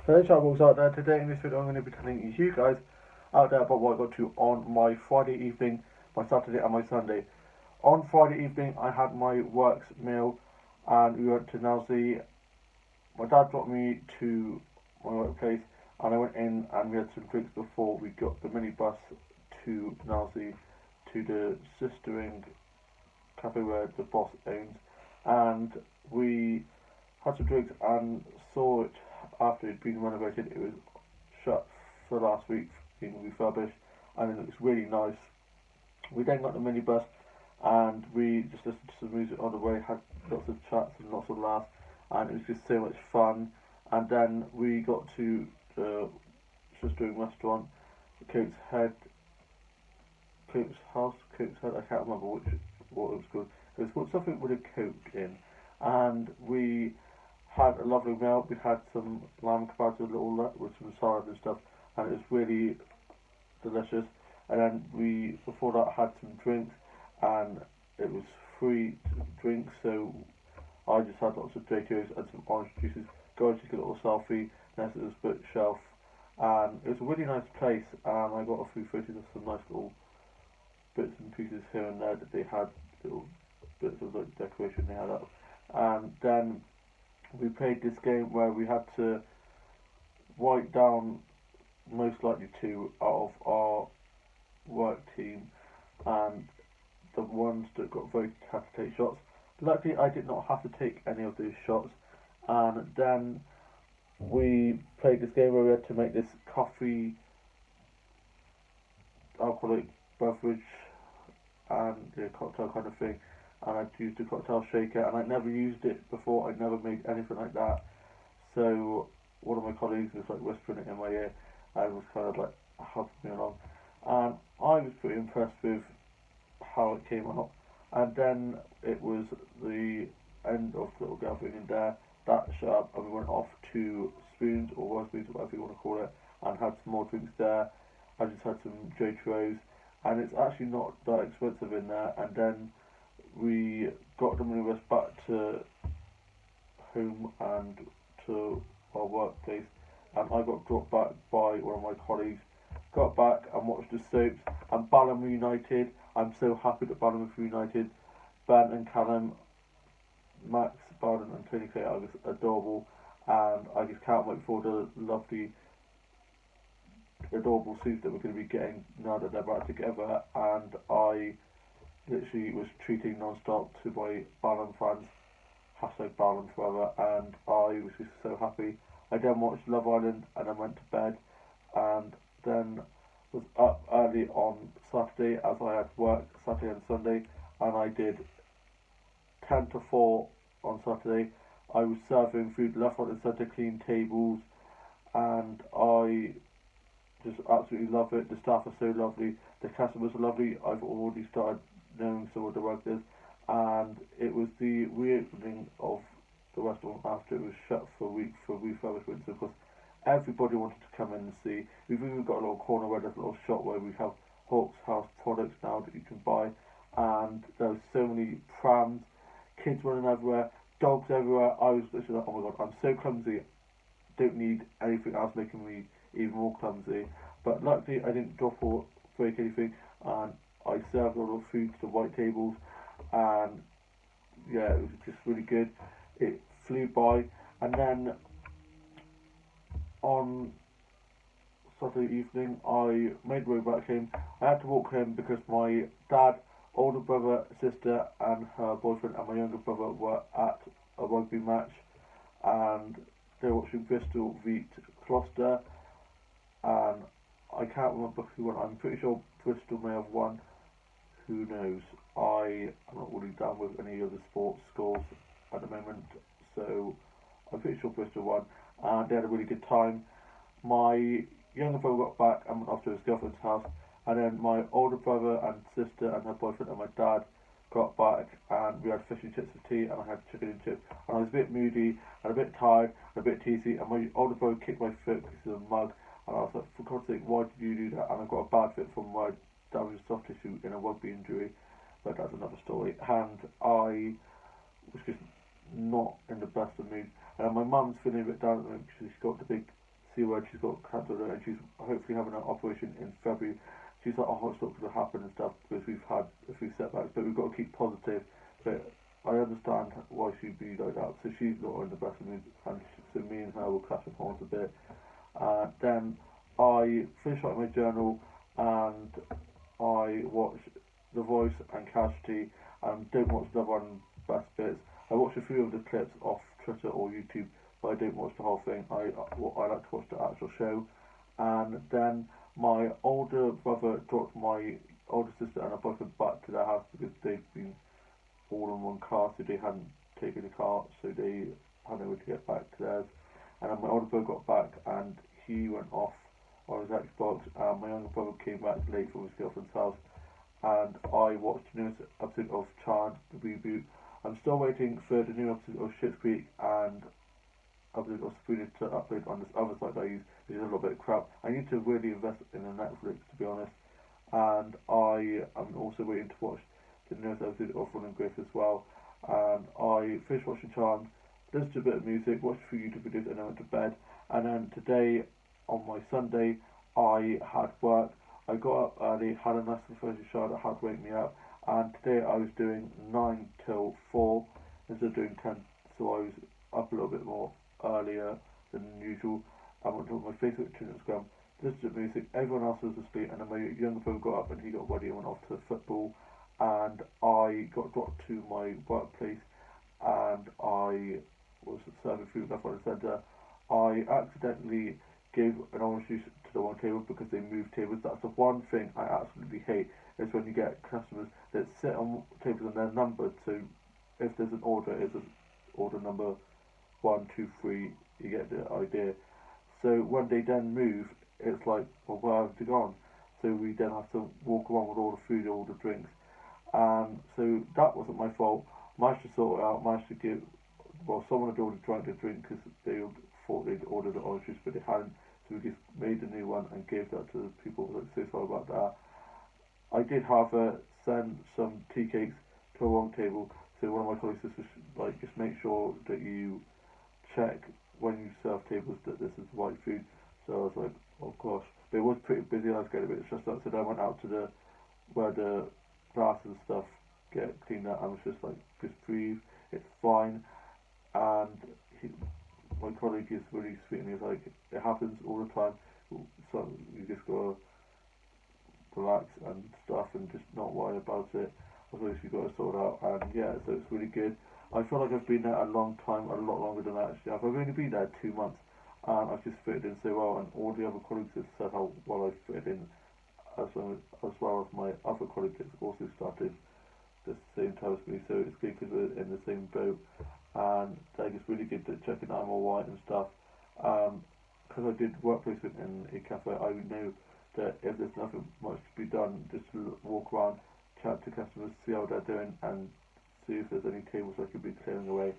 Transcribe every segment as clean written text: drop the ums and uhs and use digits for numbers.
Hello travels out there. Today in this video I'm going to be telling you guys out there about what I got to on my Friday evening, my Saturday and my Sunday. On Friday evening I had my works meal and we went to Nazi. My dad got me to my workplace and I went in and we had some drinks before we got the minibus to Nazi, to the sistering cafe where the boss owns, and we had some drinks and saw it after it had been renovated. It was shut for last week, being refurbished, and it looks really nice. We then got the minibus and we just listened to some music on the way, had lots of chats and lots of laughs, and it was just so much fun. And then we got to the sistering restaurant, Coates Head, Coates House, Coates Head, I can't remember what it was called. It was called something with a Coke in, and we had a lovely meal. We had some lamb kebabs with some salad and stuff, and it was really delicious. And then we, before that, had some drinks, and it was free drinks, so I just had lots of JTOs and some orange juices. Go and take a little selfie next to this bookshelf, and it was a really nice place. And I got a few photos of some nice little bits and pieces here and there that they had, little bits of like decoration they had up. And then we played this game where we had to write down most likely two out of our work team, and the ones that got voted had to take shots. Luckily I did not have to take any of those shots, and then we played this game where we had to make this coffee alcoholic beverage and a cocktail kind of thing, and I used a cocktail shaker, and I'd never used it before. I'd never made anything like that. So one of my colleagues was like whispering it in my ear and was kind of like helping me along, and I was pretty impressed with how it came out. And then it was the end of the little gathering in there. That shut up and we went off to Spoons, or One Spoons, whatever you want to call it, and had some more drinks there. I just had some J-Tros, and it's actually not that expensive in there. And then we got the minibus back to home and to our workplace, and I got dropped back by one of my colleagues. Got back and watched the soaps, and Ballum reunited. I'm so happy that Ballum was reunited. Ben and Callum, Max, Bowden and Tony Clay are just adorable, and I just can't wait for the lovely adorable suits that we're going to be getting now that they're back together. And I literally was tweeting non-stop to my Ballum fans, hashtag Ballum forever, and I was just so happy. I then watched Love Island and I went to bed, and then was up early on Saturday as I had work Saturday and Sunday, and I did 10 to 4 on Saturday. I was serving food left, right and centre, clean tables, and I just absolutely love it. The staff are so lovely, the customers are lovely. I've already started knowing some of the workers, and it was the reopening of the restaurant after it was shut for a week for refurbishment. So of course everybody wanted to come in and see. We've even got a little corner where there's a little shop where we have Hawks House products now that you can buy, and there was so many prams, kids running everywhere, dogs everywhere. I was literally like, oh my god, I'm so clumsy, don't need anything else making me even more clumsy. But luckily I didn't drop or break anything, and I served all the food to the white tables, and yeah, it was just really good. It flew by. And then on Saturday evening I made my way back home. I had to walk home because my dad, older brother, sister and her boyfriend and my younger brother were at a rugby match, and they were watching Bristol beat Gloucester, and I can't remember who won. I'm pretty sure Bristol may have won. Who knows? I am not really down with any of the sports scores at the moment, so I'm pretty sure Bristol won, and they had a really good time. My younger brother got back and went off to his girlfriend's house, and then my older brother and sister and her boyfriend and my dad got back, and we had fish and chips for tea, and I had chicken and chips, and I was a bit moody and a bit tired and a bit teasy, and my older brother kicked my foot because of the mug, and I was like, for God's sake, why did you do that? And I got a bad fit from my damaged soft tissue in a rugby injury, but that's another story. And I was just not in the best of mood, and my mum's feeling a bit down at the moment because she's got the big see where she's got cancer and she's hopefully having an operation in February. She's like, oh, it's not going to happen and stuff because we've had a few setbacks, but we've got to keep positive. But I understand why she'd be like that. So she's not in the best mood, and so me and her will clash upon a bit. Then I finish writing my journal and I watch The Voice and Casualty and don't watch the one best bits. I watch a few of the clips off Twitter or YouTube, but I don't watch the whole thing. I like to watch the actual show. And then my older brother dropped my older sister and her boyfriend back to their house because they've been all in one car, so they hadn't taken the car, so they had nowhere to get back to theirs. And then my older brother got back and he went off on his Xbox, and my younger brother came back late from his girlfriend's house, and I watched the newest episode of Charmed, the reboot. I'm still waiting for the new episode of Schitt's Creek and episode of Spooned to upload on this other site that I use, which is a little bit crap. I need to really invest in a Netflix, to be honest. And I am also waiting to watch the newest episode of Running Griff as well. And I finished watching Charmed, listened to a bit of music, watched a few YouTube videos, and then went to bed. And then today, on my Sunday, I had work. I got up early, had a nice refreshing shower that had wake me up, and today I was doing 9 till 4 instead of doing 10, so I was up a little bit more earlier than usual. I went to my Facebook to Instagram, listened to music, everyone else was asleep, and then my younger brother got up and he got ready and went off to football, and I got dropped to my workplace and I was serving food left, right and centre. I accidentally gave an orange juice to the wrong table because they moved tables. That's the one thing I absolutely hate, is when you get customers that sit on tables and they're numbered, so if there's an order, it's order number 1, 2, 3, you get the idea. So when they then move, it's like, well, where have they gone? So we then have to walk around with all the food, all the drinks. So that wasn't my fault. Managed to sort it out, managed to give, well, someone had already drank the drink because they thought they'd ordered the orange juice, but they hadn't. So we just made a new one and gave that to the people. Like, so sorry about that. I did have send some tea cakes to a wrong table. So one of my colleagues was like, just make sure that you check when you serve tables that this is the right food. So I was like, oh gosh. But it was pretty busy and I was getting a bit stressed out. So then I went out to where the glasses and stuff get cleaned out. I was just like, just breathe, it's fine. And my colleague is really sweet and he's like, it happens all the time. So you just gotta relax and stuff and just not worry about it. Otherwise you got to sort out. And yeah, so it's really good. I feel like I've been there a long time, a lot longer than that actually. I've only been there 2 months and I've just fitted in so well, and all the other colleagues have said how well I've fitted in, as well as my other colleagues have also started the same time as me, so it's good because we're in the same boat, and they're just really good at checking that I'm alright and stuff. Because I did work placement in a cafe, I know that if there's nothing much to be done, just walk around, chat to customers, see how they're doing, and see if there's any tables I could be clearing away.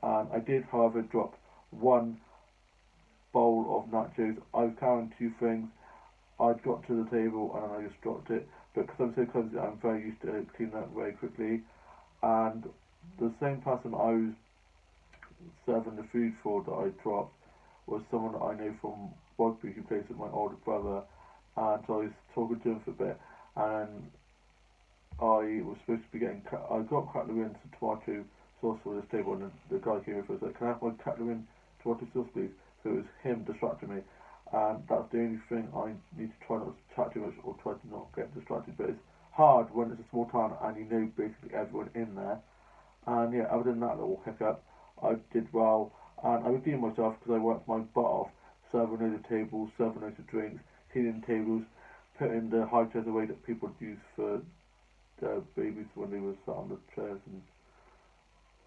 I did, however, drop one bowl of nachos. I was carrying 2 things. I got to the table and I just dropped it. But because I'm so clumsy, I'm very used to cleaning that very quickly. And the same person I was serving the food for that I dropped was someone that I know from rugby who plays with my older brother. And so I was talking to him for a bit. And I was supposed to be getting, I got cutlery and some tomato sauce for this table, and the guy came over and said, can I have my cutlery and tomato sauce please? So it was him distracting me, and that's the only thing I need to try not to chat too much or try to not get distracted. But it's hard when it's a small town and you know basically everyone in there. And yeah, other than that little hiccup, I did well, and I redeemed myself because I worked my butt off serving loads of tables, serving loads of drinks, cleaning tables, putting the high chairs away that people use for their babies when they were sat on the chairs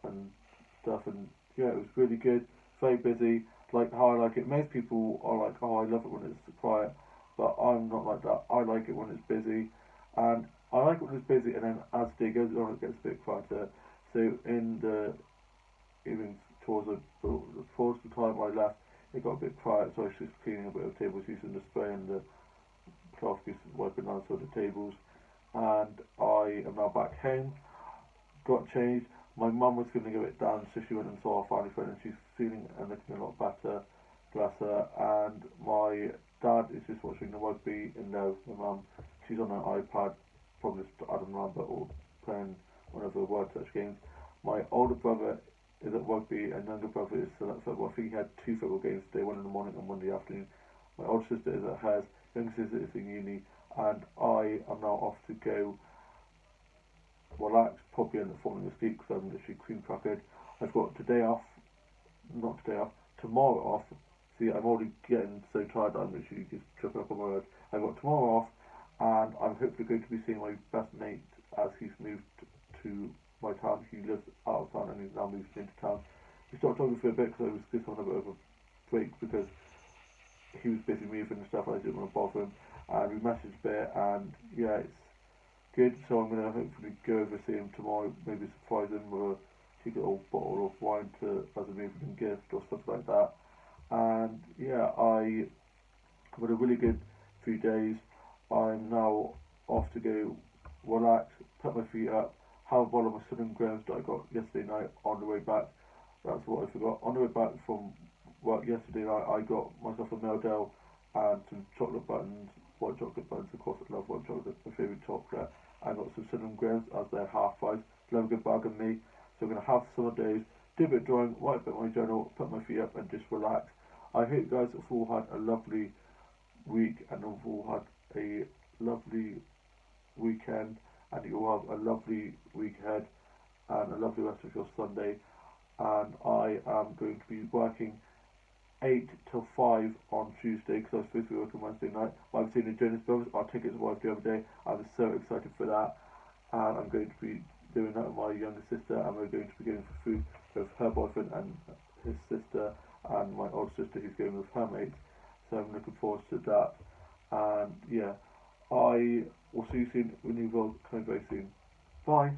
and stuff. And yeah, it was really good, very busy, like how I like it. Most people are like, oh, I love it when it's quiet, but I'm not like that. I like it when it's busy, and I like it when it's busy, and then as the day goes on, it gets a bit quieter. So in the evening, towards the time I left, it got a bit quiet, so I was just cleaning a bit of tables using the spray and the cloth, just wiping down some of the tables. And I am now back home, got changed. My mum was going to go it down, so she went and saw her family friend, and she's feeling and looking a lot better bless her. And my dad is just watching the rugby, and no, my mum, she's on her iPad, probably just Adam Lambert or playing one of the word search games. My older brother is at rugby, and younger brother is still at football. I think he had 2 football games today, one in the morning and one in the afternoon. My older sister is at hers, younger sister is in uni, and I am now off to go relax, probably end up falling asleep because I'm literally cream crackered. I've got tomorrow off. See, I'm already getting so tired that I'm literally just tripping up on my words. I've got tomorrow off, and I'm hopefully going to be seeing my best mate as he's moved to my town. He lives out of town and he's now moved into town. We stopped talking for a bit because I was just on a bit of a break because he was busy moving and stuff and I didn't want to bother him. And we messaged a bit, and yeah, it's good. So I'm going to hopefully go over see him tomorrow, maybe surprise him with a cute little bottle of wine to as a moving gift or stuff like that. And yeah, I had a really good few days. I'm now off to go relax, put my feet up, have one of my cinnamon grams that I got yesterday night on the way back. That's what I forgot. On the way back from work yesterday night, I got myself a Meldell and some chocolate buttons, white chocolate buttons. Of course, I love white chocolate, my favourite chocolate. I got some cinnamon grams as they're half price. Love a good bag of me. So I'm going to have some of those, do a bit of drawing, write a bit in my journal, put my feet up and just relax. I hope you guys have all had a lovely week and have all had a lovely weekend, and you all have a lovely week ahead and a lovely rest of your Sunday. And I am going to be working 8 till 5 on Tuesday because I was supposed to be working Wednesday night. I've seen the Jonas Brothers. Our tickets arrived the other day. I was so excited for that, and I'm going to be doing that with my younger sister, and we're going to be going for food with her boyfriend and his sister, and my older sister who's going with her mates. So I'm looking forward to that. And yeah, I will see you soon with new vlog coming very soon. Bye.